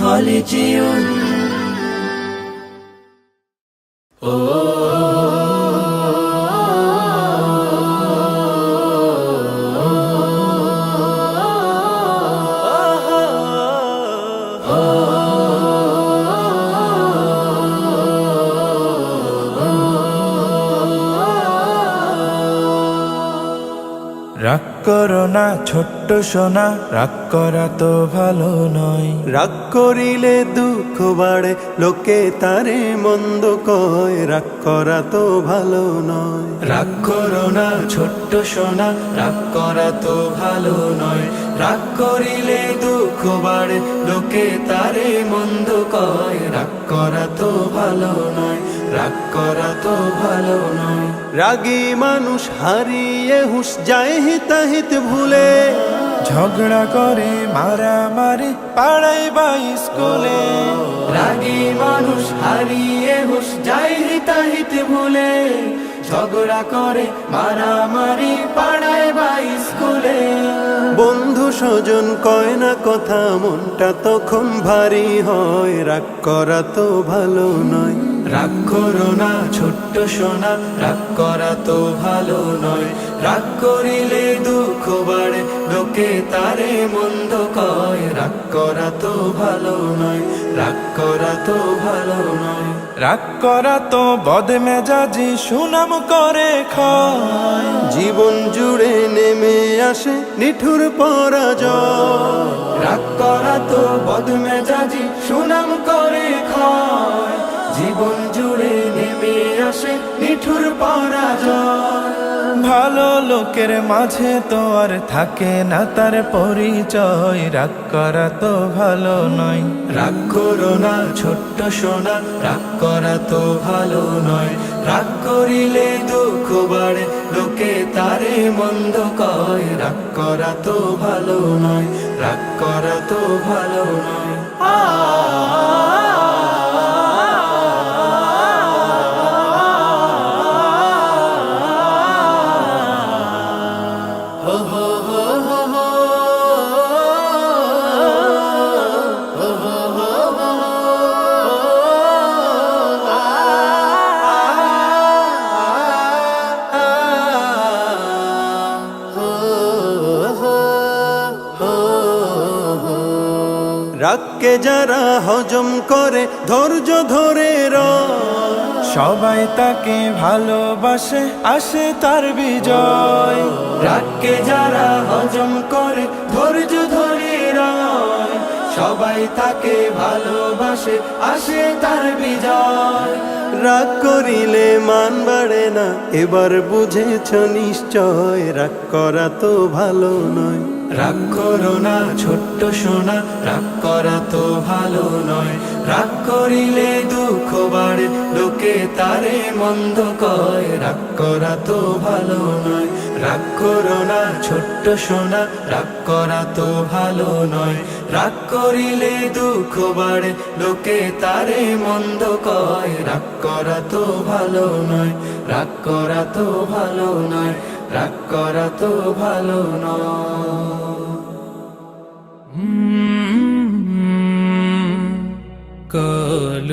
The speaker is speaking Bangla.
خالدون রাগ করো না ছোট্ট সোনা, রাগ করা তো ভালো নয়। রাগ করিলে দুঃখ বাড়ে, লোকে তারে মন্দ কয়, রাগ করা তো ভালো নয়। রাগ করো না ছোট্ট সোনা, রাগ করা তো ভালো নয়। রাগ করিলে দুঃখ বাড়ে, লোকে তারে মন্দ কয়, রাগ করা তো ভালো নয়, রাগ করা তো ভালো নয়। রাগী মানুষ হারিয়ে হুঁশ যায় হিতাহিত ভুলে, ঝগড়া করে মারামারি পাড়ায় বা স্কুলে। রাগী মানুষ হারিয়ে হুঁশ যায় হিতাহিত ভুলে, ঝগড়া করে মারামারি পাড়ায় বা স্কুলে। বন্ধু স্বজন কয় না কথা, মনটা তখন ভারী হয়, রাগ করা তো ভালো নয়। রাগ করো না ছোট্ট সোনা, রাগ করা তো ভালো নয়। রাগ করিলে দুঃখ বাড়ে, লোকে তারে মন্দ কয়, রাগ করা তো ভালো নয়, রাগ করা তো ভালো নয়। রাগ করা তো বদমেজাজি সুনাম করে খায়, জীবন জুড়ে নেমে আসে নিঠুর পরাজয়। রাগ করা তো বদমেজাজি সুনাম করে খায়, জীবন জুড়ে নেমে আসে নিঠুর পরাজয়। ভালো লোকের মাঝে তো আর থাকে না তার পরিচয়, রাগ করা তো ভালো নয়। রাগ করো না ছোট্ট সোনা, রাগ করা তো ভালো নয়। রাগ করিলে দুঃখ বাড়ে, লোকে তারে মন্দ কয়, রাগ করা তো ভালো নয়, রাগ করা তো ভালো নয়। রাগকে যারা হজম করে ধৈর্য ধরে সবাই তাকে ভালোবাসে, আসে তার বিজয়। রাগকে যারা হজম করে ধৈর্য ধরে রয়, সবাই তাকে ভালোবাসে, আসে তার বিজয়। রাগ করিলে মান বাড়ে না, এবার বুঝেছ নিশ্চয়, রাগ করা তো ভালো নয়। রাগ করো না ছোট্ট সোনা, রাগ করা তো ভালো নয়। রাগ করিলে দুঃখ বাড়ে, লোকে তারে মন্দ কয়, রাগ করা তো ভালো নয়। রাগ করো না ছোট্ট সোনা, রাগ করা তো ভালো নয়। রাগ করিলে দুঃখ বাড়ে, লোকে তারে মন্দ কয়, রাগ করা তো ভালো নয়, রাগ করা তো ভালো নয়, রাগ করা তো ভালো নয়। কাল